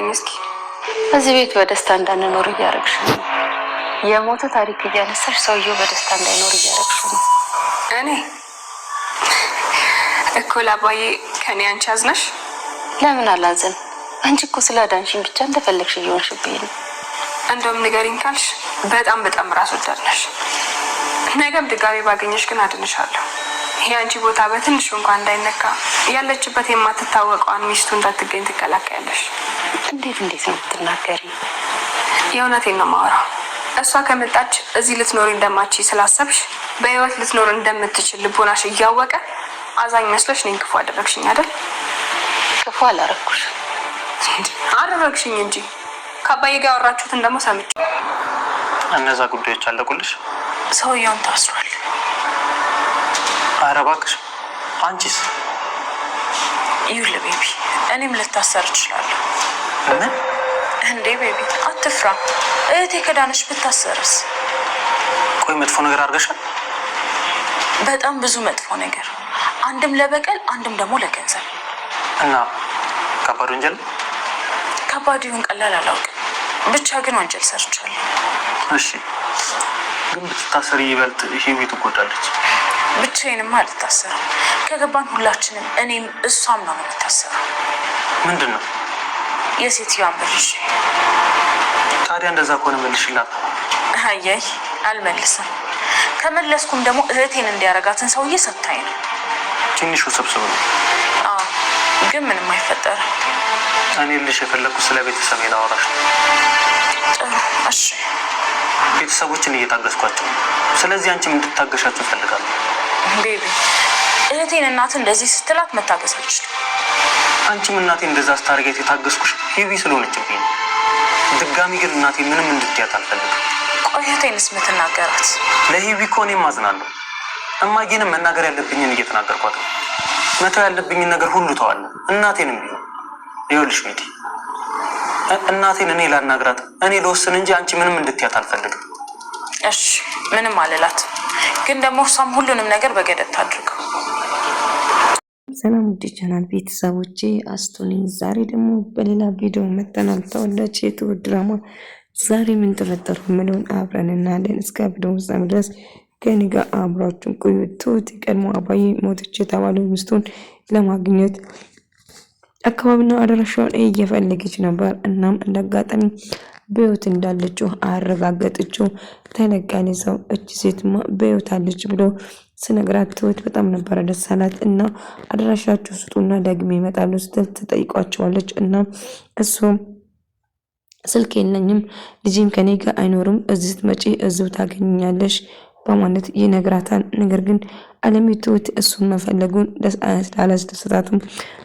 ንገሪኝ እስኪ። እዚህ ቤት በደስታ እንዳንኖር እያደረግሽ ነው። የሞተ ታሪክ እያነሳሽ ሰውየው በደስታ እንዳይኖር እያደረግሽ ነው። እኔ እኮ ለአባዬ ከኔ አንቺ አዝነሽ? ለምን አላዘን? አንቺ እኮ ስላዳንሽኝ ብቻ እንደፈለግሽ እየሆንሽብኝ ነው። እንደውም ንገሪኝ ካልሽ በጣም ራስ ወዳድ ነሽ። ነገም ድጋሜ ባገኘሽ ግን አድንሻለሁ። የአንቺ ቦታ በትንሹ እንኳን እንዳይነካ ያለችበት የማትታወቀዋን ሚስቱ እንዳትገኝ ትከላከያለሽ። እንዴት ነው የምትናገሪ? የእውነቴን ነው የማወራው። እሷ ከመጣች እዚህ ልትኖሪ እንደማትችይ ስላሰብሽ በህይወት ልትኖር እንደምትችል ልቦናሽ እያወቀ አዛኝ መስሎሽ እኔን ክፉ አደረግሽኝ አይደል? ክፉ አላረኩሽ። አደረግሽኝ እንጂ ከአባዬ ጋር ያወራችሁትን ደግሞ ሰምቼ። እነዛ ጉዳዮች አለቁልሽ? ሰውየውም ታስሯል። ኧረ እባክሽ አንቺስ? ይኸውልህ ቤቢ፣ እኔም ልታሰር እችላለሁ። ምን እንዴ ቤቢ አትፍራ። እህቴ ከዳነች ብታሰርስ? ቆይ መጥፎ ነገር አድርገሻል? በጣም ብዙ መጥፎ ነገር፣ አንድም ለበቀል አንድም ደግሞ ለገንዘብ። እና ከባድ ወንጀል? ከባድ ይሁን ቀላል አላውቅም፣ ብቻ ግን ወንጀል ሰርቻለሁ። እሺ ግን ብትታሰሪ ይበልጥ ህይወት ትጎዳለች። ብቻዬንማ አልታሰርም። ከገባን ሁላችንም እኔም እሷም ነው የምንታሰረው። ምንድን ነው? የሴትዮዋን ብልሽ። ታዲያ እንደዛ ከሆነ መልሽላት። አያይ አልመልስም። ከመለስኩም ደግሞ እህቴን እንዲያረጋትን ሰውዬ ሰጥታኝ ነው። ትንሽ ውስብስብ ነው። አዎ ግን ምንም አይፈጠርም። እኔ ልሽ የፈለኩት ስለ ቤተሰብ ላወራሽ ነው። ጥሩ እሺ። ቤተሰቦችን እየታገስኳቸው፣ ስለዚህ አንቺም እንድታገሻቸው እፈልጋለሁ። ቤቢ እህቴን እናት እንደዚህ ስትላት መታገስ አልችልም። አንቺም እናቴ እንደዛ ስታርጌት የታገስኩሽ ሂዊ ስለሆነችብኝ። ድጋሚ ግን እናቴ ምንም እንድትያት አልፈልግም። ቆይ እህቴንስ ምትናገራት? ለሂዊ እኮ እኔም አዝናለሁ። እማዬንም መናገር ያለብኝን እየተናገርኳት ነው። መተው ያለብኝን ነገር ሁሉ ተዋለሁ። እናቴንም ቢሆን ይኸውልሽ ሚዲ፣ እናቴን እኔ ላናግራት፣ እኔ ልወስን እንጂ አንቺ ምንም እንድትያት አልፈልግም። እሺ ምንም አልላት፣ ግን ደግሞ እሷም ሁሉንም ነገር በገደብ ታድርገው። ሰላም ውድ ቻናል ቤተሰቦቼ አስቶኒ፣ ዛሬ ደግሞ በሌላ ቪዲዮ መጥተናል። ተወዳጅ የትሁት ድራማ ዛሬ ምን ተፈጠሩ ምንውን አብረን እናያለን። እስከ ቪዲዮ ፍጻሜ ድረስ ከኔ ጋር አብራችሁን ቆዩ። ትሁት ቀድሞ አባዬ ሞተች የተባለው ሚስቱን ለማግኘት አካባቢና አድራሻውን እየፈለገች ነበር። እናም እንዳጋጣሚ በህይወት እንዳለችው አረጋገጠችው። ተለቃኒ ሰው እቺ ሴትማ በህይወት አለች ብሎ ስነግራት ትሁት በጣም ነበር ደስ አላት። እና አድራሻችሁ ስጡና ደግሜ ይመጣሉ ስትል ትጠይቋቸዋለች። እና እሱም ስልክ የለኝም፣ ልጅም ከኔ ጋር አይኖርም፣ እዚህ ስትመጪ እዚሁ ታገኛለሽ በማለት ይነግራታል። ነገር ግን አለሚ ትሁት እሱን መፈለጉን ስላላስደሰታትም፣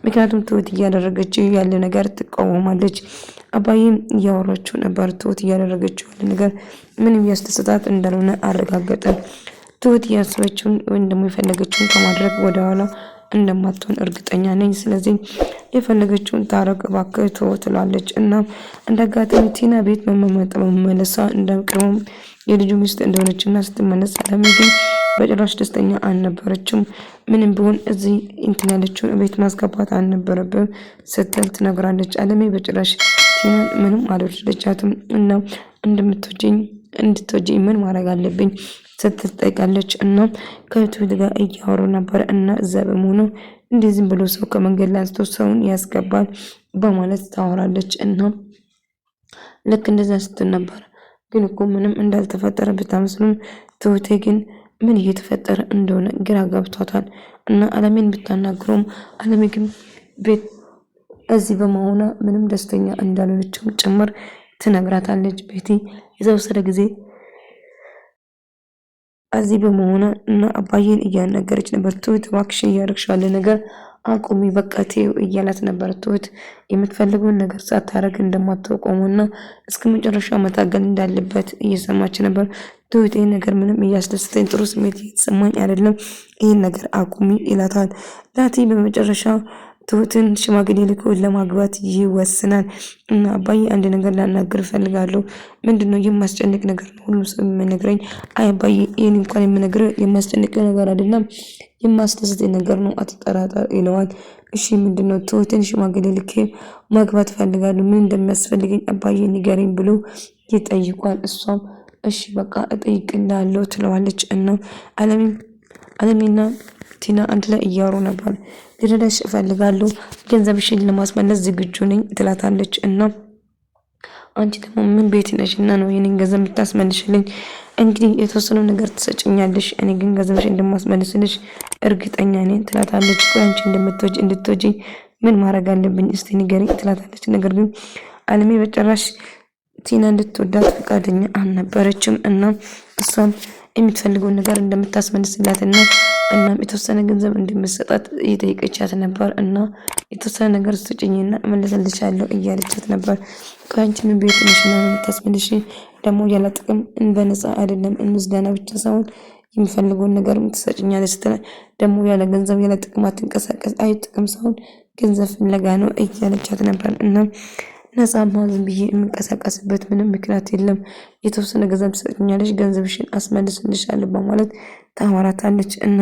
ምክንያቱም ትሁት እያደረገችው ያለ ነገር ትቃወማለች። አባዬም እያወራችው ነበር። ትሁት እያደረገችው ያለ ነገር ምንም ያስደሰታት እንዳልሆነ አረጋገጠ። ትሁት ያሰበችውን ወይም ደግሞ የፈለገችውን ከማድረግ ወደኋላ እንደማትሆን እርግጠኛ ነኝ። ስለዚህ የፈለገችውን ታረግ እባክህ ተው ትላለች። እና እንዳጋጣሚ ቲና ቤት መመለሳ እንደቅርቡም የልጁ ሚስት እንደሆነችና ስትመለስ አለሚ ግን በጭራሽ ደስተኛ አልነበረችም። ምንም ቢሆን እዚህ እንትን ያለችውን ቤት ማስገባት አልነበረብም ስትል ትነግራለች። አለሚ በጭራሽ ቲናን ምንም አልወደደቻትም እና እንድትወጂኝ ምን ማድረግ አለብኝ ስትል ትጠይቃለች። እና ከትሁት ጋር እያወሩ ነበር። እና እዛ በመሆኑ እንደዚህም ብሎ ሰው ከመንገድ ላይ አንስቶ ሰውን ያስገባል በማለት ታወራለች። እና ልክ እንደዛ ስትል ነበር። ግን እኮ ምንም እንዳልተፈጠረ ብታመስሉም ትሁቴ ግን ምን እየተፈጠረ እንደሆነ ግራ ገብቷታል። እና አለሜን ብታናግረውም አለሜ ግን ቤት እዚህ በመሆኗ ምንም ደስተኛ እንዳልሆነችም ጭምር ትነግራታለች። ቤቲ የተወሰነ ጊዜ እዚህ በመሆኗ እና አባዬን እያናገረች ነበር። ትሁት እባክሽ እያደረግሽ ያለ ነገር አቁሚ በቃ ተይው እያላት ነበር። ትሁት የምትፈልገውን ነገር ሳታረግ እንደማታቆመውና እስከ መጨረሻ መታገል እንዳለበት እየሰማች ነበር። ትሁት ይሄን ነገር ምንም እያስደስተኝ ጥሩ ስሜት እየተሰማኝ አይደለም፣ ይሄን ነገር አቁሚ ይላታል። ናቲ በመጨረሻ ትሁትን ሽማግሌ ልኮ ለማግባት ይወስናል። እና አባዬ አንድ ነገር ላናግር እፈልጋለሁ። ምንድነው? የማስጨንቅ ነገር ነው ሁሉ ሰው የሚነግረኝ። አይ አባዬ ይሄን እንኳን የምነግርህ የሚያስጨንቅ ነገር አይደለም፣ የማስደስት ነገር ነው አትጠራጠር ይለዋል። እሺ ምንድነው? ትሁትን ሽማግሌ ልኬ ማግባት ፈልጋለሁ፣ ምን እንደሚያስፈልገኝ አባዬ ንገረኝ ብሎ ይጠይቋል። እሷም እሺ በቃ እጠይቅልሃለሁ ትለዋለች። እና አለሜና ቲና አንድ ላይ እያወሩ ነበር። ልረዳሽ እፈልጋለሁ፣ ገንዘብሽን ለማስመለስ ዝግጁ ነኝ ትላታለች። እና አንቺ ደግሞ ምን ቤት ነሽ እና ነው የኔን ገንዘብ የምታስመልሽልኝ? እንግዲህ የተወሰነው ነገር ትሰጭኛለሽ፣ እኔ ግን ገንዘብሽ እንደማስመልስልሽ እርግጠኛ ነኝ ትላታለች። ቆይ አንቺ እንድትወጂ ምን ማድረግ አለብኝ እስቲ ንገሪኝ ትላታለች። ነገር ግን አለሜ በጭራሽ ቲና እንድትወዳት ፈቃደኛ አልነበረችም። እና እሷም የምትፈልገውን ነገር እንደምታስመልስላትና እናም የተወሰነ ገንዘብ እንደምትሰጣት እየጠየቀቻት ነበር። እና የተወሰነ ነገር ስጭኝና እመለስልሻለሁ እያለቻት ነበር። ቆይ አንቺ ምን ቤት ነሽ እና የምታስመልሽ? ደግሞ ያለ ጥቅም በነፃ አይደለም ምስጋና ብቻ ሳይሆን የሚፈልገውን ነገር ትሰጭኛለች ስትላት ደግሞ ያለ ገንዘብ ያለ ጥቅም አትንቀሳቀስ፣ አይ ጥቅም ሳይሆን ገንዘብ ፍለጋ ነው እያለቻት ነበር። እና ነፃ ዝም ብዬ የምንቀሳቀስበት ምንም ምክንያት የለም፣ የተወሰነ ገንዘብ ትሰጭኛለች፣ ገንዘብሽን አስመልስልሻለሁ በማለት ታወራታለች። እና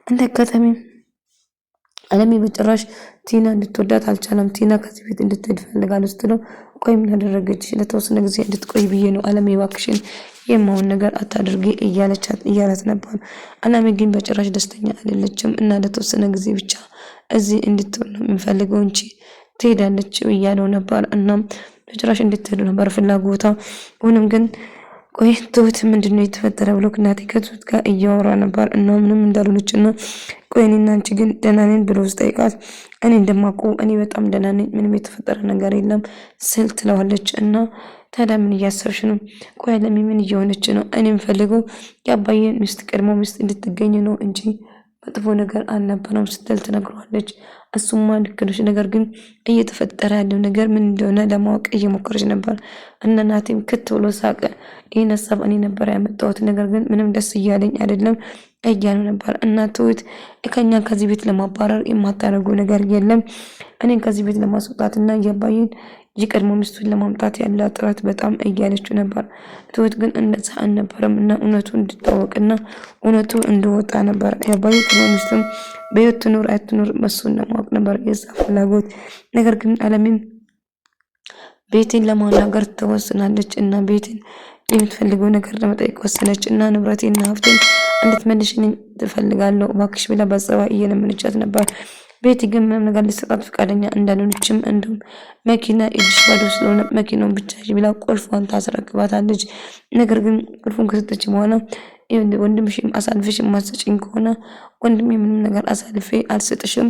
እንደ አጋጣሚ አለሜ በጭራሽ ቲና እንድትወዳት አልቻለም። ቲና ከዚህ ቤት እንድትሄድ ፈልጋለች ስትለው ቆይ ምን አደረገች? ለተወሰነ ጊዜ እንድትቆይ ብዬ ነው አለሜ፣ እባክሽን የማውን ነገር አታድርጊ እያላት ነበር። አለሜ ግን በጭራሽ ደስተኛ አይደለችም። እና ለተወሰነ ጊዜ ብቻ እዚህ እንድትሆን ነው የምፈልገው እንጂ ትሄዳለች እያለው ነበር። እናም በጭራሽ እንድትሄዱ ነበር ፍላጎቷ። ሆኖም ግን ቆይ ትሁት ምንድነው የተፈጠረ ብሎ እናቴ ከትሁት ጋር እያወራ ነበር። እና ምንም እንዳልሆነች እና ቆይ እኔና አንቺ ግን ደህና ነን ብሎ ስጠይቃት እኔ እንደማውቀው እኔ በጣም ደህና ነኝ፣ ምንም የተፈጠረ ነገር የለም ስል ትለዋለች። እና ታዲያ ምን እያሰብሽ ነው? ቆይ ለሚ ምን እየሆነች ነው? እኔ የምፈልገው የአባዬን ሚስት ቀድሞ ሚስት እንድትገኝ ነው እንጂ መጥፎ ነገር አልነበረም ስትል ትነግረዋለች። እሱማ ልክ ነሽ፣ ነገር ግን እየተፈጠረ ያለው ነገር ምን እንደሆነ ለማወቅ እየሞከረች ነበር። እና ናቴም ክት ብሎ ሳቀ። ይህን ሀሳብ እኔ ነበር ያመጣሁት፣ ነገር ግን ምንም ደስ እያለኝ አይደለም እያሉ ነበር። እና ትሁት ከኛ ከዚህ ቤት ለማባረር የማታደርገው ነገር የለም፣ እኔን ከዚህ ቤት ለማስወጣት እና የአባዬን የቀድሞ ሚስቱን ለማምጣት ያለ ጥረት በጣም እያለችው ነበር። ትሁት ግን እንደዛ አልነበረም። እና እውነቱ እንዲታወቅና እውነቱ እንደወጣ ነበር። የአባዬ ቀድሞ ሚስቱን በህይወት ትኑር አትኑር እሱን ለማወቅ ነበር የዛ ፍላጎት። ነገር ግን አለሜም ቤቴን ለማናገር ትወስናለች። እና ቤቴን የምትፈልገው ነገር ለመጠየቅ ወሰነች። እና ንብረቴና ሀብቴን እንድትመልሽልኝ ትፈልጋለሁ እባክሽ ብላ በጸባይ እየለመነቻት ነበር። ቤቲ ግን ምንም ነገር ሊሰጣት ፈቃደኛ እንዳልሆነችም እንዲሁም መኪና እጅሽ ባዶ ስለሆነ መኪናውን ብቻ ብላ ቁልፏን ታስረክባታለች። ነገር ግን ቁልፉን ከሰጠች በኋላ ወንድምሽም አሳልፈሽ የማትሰጪኝ ከሆነ ወንድሜ ምንም ነገር አሳልፌ አልሰጥሽም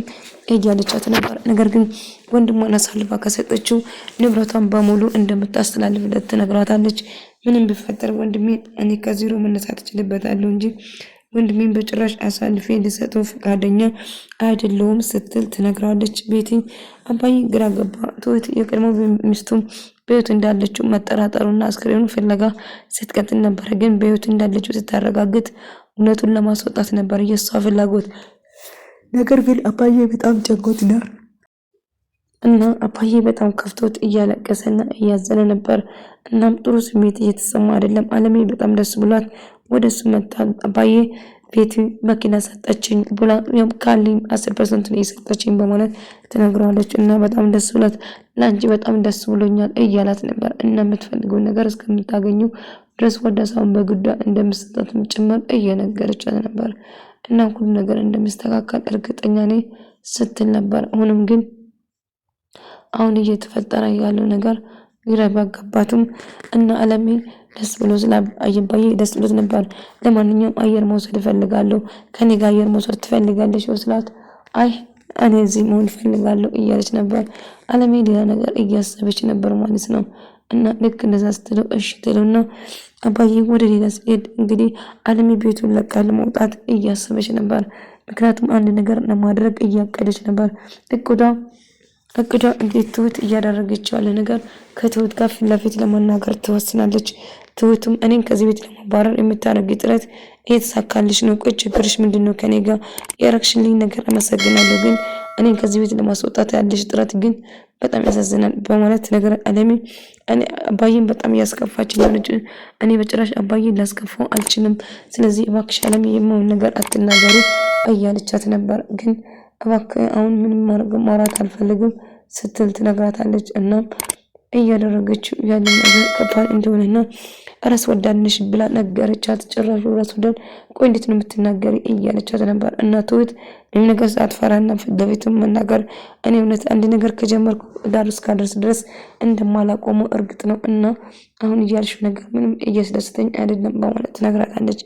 እያለቻት ነበር። ነገር ግን ወንድሟን አሳልፋ ከሰጠችው ንብረቷን በሙሉ እንደምታስተላልፍለት ትነግራታለች። ምንም ቢፈጠር ወንድሜ እኔ ከዜሮ መነሳት እችልበታለሁ እንጂ ወንድሜን በጭራሽ አሳልፌ ልሰጠው ፈቃደኛ አይደለሁም ስትል ትነግራለች። ቤቲ አባዬ ግራ ገባ። ትሁት የቀድሞ ሚስቱም በህይወት እንዳለችው መጠራጠሩና አስክሬኑን ፍለጋ ስትቀጥል ነበር። ግን በህይወት እንዳለችው ስታረጋግጥ እውነቱን ለማስወጣት ነበር የሷ ፍላጎት። ነገር ግን አባዬ በጣም ጨንቆት ነበር እና አባዬ በጣም ከፍቶት እያለቀሰና እያዘነ ነበር። እናም ጥሩ ስሜት እየተሰማ አይደለም። አለሜ በጣም ደስ ብሏት ወደሱ መጣ። አባዬ ቤቲ መኪና ሰጠችኝ ብላ ካለኝ 10% ነው የሰጠችኝ በማለት ትነግረዋለች። እና በጣም ደስ ብሏት ለአንቺ በጣም ደስ ብሎኛል እያላት ነበር። እና የምትፈልገው ነገር እስከምታገኙ ድረስ ወደ ሰውን በጉዳይ እንደምትሰጣትም ጭምር እየነገረቻት ነበር። እና ሁሉ ነገር እንደሚስተካከል እርግጠኛ ነኝ ስትል ነበር። አሁንም ግን አሁን እየተፈጠረ ያለው ነገር ግራ ቢያጋባትም እና አለሜ ደስ ብሎ አባዬ ደስ ብሎት ነበር። ለማንኛውም አየር መውሰድ እፈልጋለሁ፣ ከኔ ጋር አየር መውሰድ ትፈልጋለሽ ስላት አይ እኔ እዚህ መሆን እፈልጋለሁ እያለች ነበር። አለሜ ሌላ ነገር እያሰበች ነበር ማለት ነው። እና ልክ እንደዛ ስትለው እሺ ትለውና አባዬ ወደ ሌላ ሲሄድ እንግዲህ አለሜ ቤቱን ለቃ ለመውጣት እያሰበች ነበር። ምክንያቱም አንድ ነገር ለማድረግ እያቀደች ነበር። እቅዷ እንዴት ትሁት እያደረገች ያለ ነገር ከትሁት ጋር ፊት ለፊት ለመናገር ትወስናለች። ትሁትም እኔን ከዚህ ቤት ለማባረር የምታደርጊ ጥረት እየተሳካልሽ ነው። ቆይ ችግርሽ ምንድነው? ከኔ ጋር ያረግሽልኝ ነገር አመሰግናለሁ፣ ግን እኔን ከዚህ ቤት ለማስወጣት ያለሽ ጥረት ግን በጣም ያሳዝናል በማለት ነገር አለሚ እኔ አባዬን በጣም ያስከፋችኝ ነው። እኔ በጭራሽ አባዬን ላስከፋው አልችልም። ስለዚህ እባክሽ አለሚ የማውን ነገር አትናገሪ እያለቻት ነበር። ግን እባክህ አሁን ምንም ማውራት አልፈልግም ስትል ትነግራታለች። እና እያደረገችው ያለ ነገር ከባድ እንደሆነና ራስ ወዳድነሽ ብላ ነገረቻት። ጭራሽ ራስ ወዳድ ቆይ እንዴት ነው የምትናገሪ እያለቻት ነበር። እና ትሁት ምንም ነገር ሳትፈራና ፊት ለፊት መናገር እኔ እውነት አንድ ነገር ከጀመርኩ ዳር እስካደርስ ድረስ እንደማላቆመው እርግጥ ነው እና አሁን እያልሽው ነገር ምንም እያስደስተኝ አይደለም በማለት ትነግራታለች።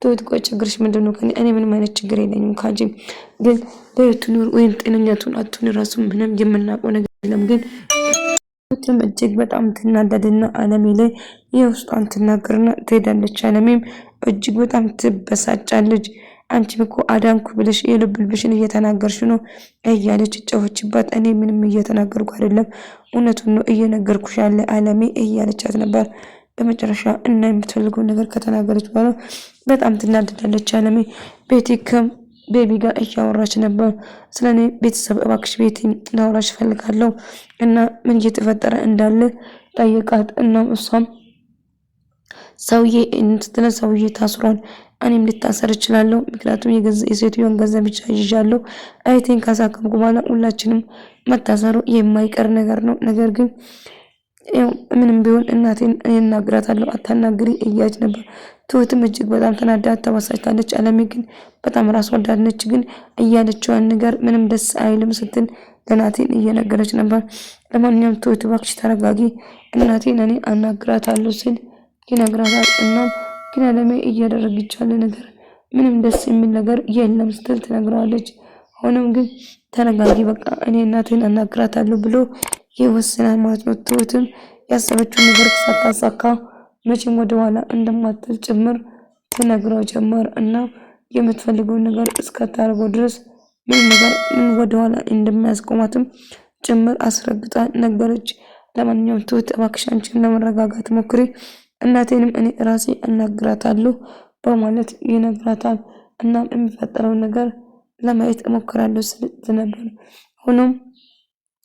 ትሁት ቆይ ችግርሽ ምንድን ነው? እኔ ምንም አይነት ችግር የለኝም ካንቺ ግን በየቱ ኑር ወይም ጤነኛቱን አቱን ራሱ ምንም የምናውቀው ነገር የለም ግን ትም እጅግ በጣም ትናደድና አለሜ ላይ የውስጧን ትናገርና ትሄዳለች። አለሜም እጅግ በጣም ትበሳጫለች። አንቺም እኮ አዳንኩ ብለሽ የልብልብሽን እየተናገርሽ ነው እያለች ጨወችባት። እኔ ምንም እየተናገርኩ አይደለም እውነቱን ነው እየነገርኩሽ ያለ አለሜ እያለቻት ነበር። በመጨረሻ እና የምትፈልገው ነገር ከተናገረች በኋላ በጣም ትናደዳለች። አለሜ ቤቲ ቤቢ ጋር እያወራች ነበር። ስለኔ ቤተሰብ እባክሽ ቤቲ ላወራሽ ፈልጋለሁ እና ምን እየተፈጠረ እንዳለ ጠየቃት። እናም እሷም ሰውዬ ታስሯል፣ እኔም ልታሰር እችላለሁ ምክንያቱም የሴትዮን ገንዘብ ብቻ ይዣለሁ። አይቴን ካሳከምኩ በኋላ ሁላችንም መታሰሩ የማይቀር ነገር ነው። ነገር ግን ምንም ቢሆን እናቴን እናግራታለሁ አታናግሪ እያለች ነበር። ትሁትም እጅግ በጣም ተናዳ ተበሳጭታለች። አለሜ ግን በጣም ራስ ወዳድ ነች። ግን እያለችዋን ነገር ምንም ደስ አይልም ስትል ለናቴን እየነገረች ነበር። ለማንኛውም ትሁት እባክሽ ተረጋጊ፣ እናቴን እኔ አናግራታለሁ ሲል ይነግራታል። እናም ግን አለሜ እያደረገች ያለ ነገር ምንም ደስ የሚል ነገር የለም ስትል ትነግረዋለች። ሆኖም ግን ተረጋጊ በቃ እኔ እናቴን አናግራታለሁ ብሎ ይወስናል ማለት ነው። ትሁትም ያሰበችውን ነገር ሳታሳካ መቼም ወደ ኋላ እንደማትል ጭምር ትነግረው ጀመር። እና የምትፈልገውን ነገር እስከታደርገው ድረስ ምን ወደ ኋላ እንደማያስቆማትም ጭምር አስረግጣ ነገረች። ለማንኛውም ትሁት እባክሽ አንቺን ለመረጋጋት ሞክሪ፣ እናቴንም እኔ ራሴ አናግራታለሁ በማለት ይነግራታል። እናም የሚፈጠረውን ነገር ለማየት እሞክራለሁ ስል ነበር። ሆኖም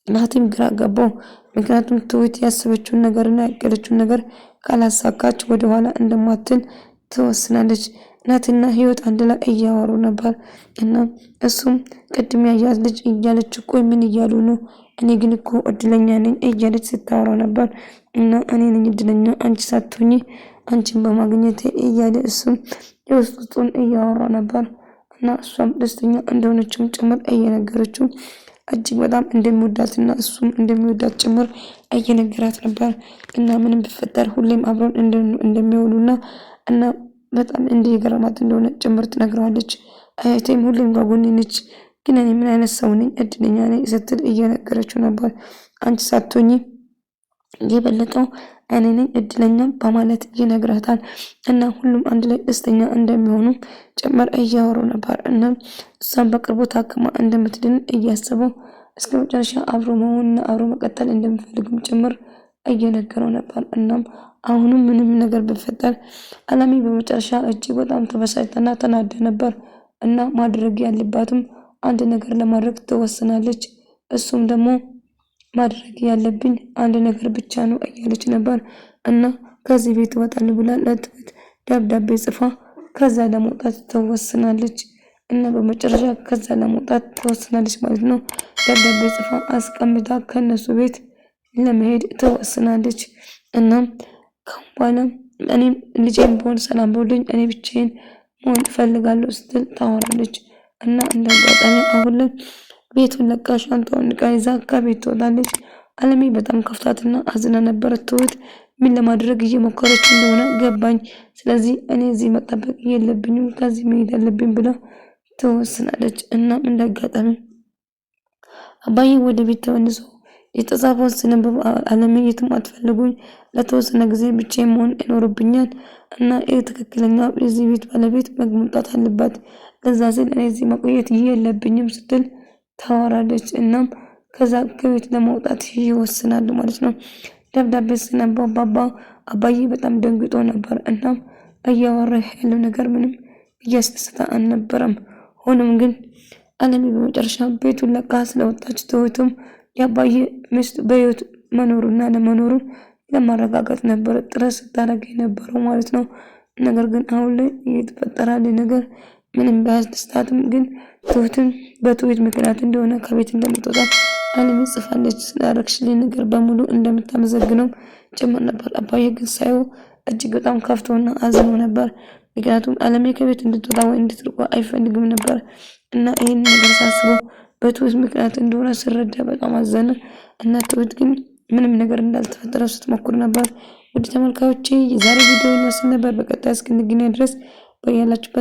ናቲም ግራ ገባው። ምክንያቱም ትሁት ያሰበችውን ነገርና ያቀደችውን ነገር ካላሳካች ወደኋላ እንደማትል ትወስናለች። ናትና ህይወት አንድ ላይ እያወሩ ነበር እና እሱም ቅድም ያያት ልጅ እያለች ቆይ ምን እያሉ ነው? እኔ ግን እኮ እድለኛ ነኝ እያለች ስታወራ ነበር እና እኔ ነኝ እድለኛ አንቺ ሳትሆኚ አንቺን በማግኘት እያለ እሱም የውስጡን እያወራ ነበር እና እሷም ደስተኛ እንደሆነችም ጭምር እየነገረችው እጅግ በጣም እንደሚወዳትና እሱም እንደሚወዳት ጭምር እየነገራት ነበር። እና ምንም ቢፈጠር ሁሌም አብረን እንደሚሆኑና እና በጣም እንደገረማት እንደሆነ ጭምር ትነግረዋለች። እህቴም ሁሌም ከጎኔ ነች፣ ግን እኔ ምን አይነት ሰው ነኝ እድለኛ ነኝ ስትል እየነገረችው ነበር። አንቺ ሳትሆኚ የበለጠው እኔ ነኝ እድለኛ በማለት ይነግራታል። እና ሁሉም አንድ ላይ ደስተኛ እንደሚሆኑ ጭምር እያወሩ ነበር። እና እሷም በቅርቡ ታክማ እንደምትድን እያሰበው እስከ መጨረሻ አብሮ መሆንና አብሮ መቀጠል እንደሚፈልግም ጭምር እየነገረው ነበር። እናም አሁንም ምንም ነገር ቢፈጠር አለሚ በመጨረሻ እጅግ በጣም ተበሳጭታና ተናዳ ነበር። እና ማድረግ ያለባትም አንድ ነገር ለማድረግ ትወስናለች። እሱም ደግሞ ማድረግ ያለብኝ አንድ ነገር ብቻ ነው እያለች ነበር። እና ከዚህ ቤት እወጣለሁ ብላ ለትሁት ደብዳቤ ጽፋ ከዛ ለመውጣት ትወስናለች። እና በመጨረሻ ከዛ ለመውጣት ትወስናለች ማለት ነው። ደብዳቤ ጽፋ አስቀምጣ ከነሱ ቤት ለመሄድ ትወስናለች። እናም ከኋላ እኔም ልጄን በሆን ሰላም ብሎኝ እኔ ብቻዬን መሆን እፈልጋለሁ ስትል ታወራለች። እና እንደ አጋጣሚ አሁን ላይ ቤቱን ለቃ ሻንጣውን ዕቃ ይዛ ከቤት ትወጣለች። አለሜ በጣም ከፍታትና አዝና ነበር። ትሁት ምን ለማድረግ እየሞከረች እንደሆነ ገባኝ። ስለዚህ እኔ እዚህ መጠበቅ የለብኝም ከዚህ መሄድ አለብኝ ብላ ትወስናለች። እናም እንደ አጋጣሚ አባዬ ወደ ቤት ተመልሶ የተጻፈውን ስንብብ አለሜ የትም አትፈልጉኝ፣ ለተወሰነ ጊዜ ብቻዬን መሆን ይኖርብኛል እና ትክክለኛ የዚህ ቤት ባለቤት መምጣት አለባት፣ ለዛ ሲል እኔ እዚህ መቆየት የለብኝም ስትል ታወራለች። እናም ከዛ ከቤት ለመውጣት ይወስናሉ ማለት ነው። ደብዳቤ ስናንባባ አባዬ በጣም ደንግጦ ነበር። እናም እያወራ ያለው ነገር ምንም እያስደሰተ አልነበረም። ሆኖም ግን አለሜ በመጨረሻ ቤቱን ለቃ ስለወጣች ትሁትም የአባዬ ሚስት በህይወት መኖሩና ለመኖሩን ለማረጋገጥ ነበር ጥረት ስታደርግ የነበረው ማለት ነው። ነገር ግን አሁን ላይ እየተፈጠረ ያለ ነገር ምንም ባያስደስታትም ግን ትሁትን በትሁት ምክንያት እንደሆነ ከቤት እንደምትወጣ አለሜ ጽፋለች። ስላደረግሽልኝ ነገር በሙሉ እንደምታመሰግነው ጭምር ነበር። አባዬ ግን ሳይው እጅግ በጣም ከፍቶና አዝኖ ነበር። ምክንያቱም አለሜ ከቤት እንድትወጣ ወይ እንድትርቆ አይፈልግም ነበር እና ይህን ነገር ሳስበው በትሁት ምክንያት እንደሆነ ስረዳ በጣም አዘነ እና ትሁት ግን ምንም ነገር እንዳልተፈጠረ ስትሞክር ነበር። ወደ ተመልካዮቼ የዛሬ ቪዲዮ ይመስል ነበር። በቀጣይ እስክንገናኝ ድረስ በያላችሁበት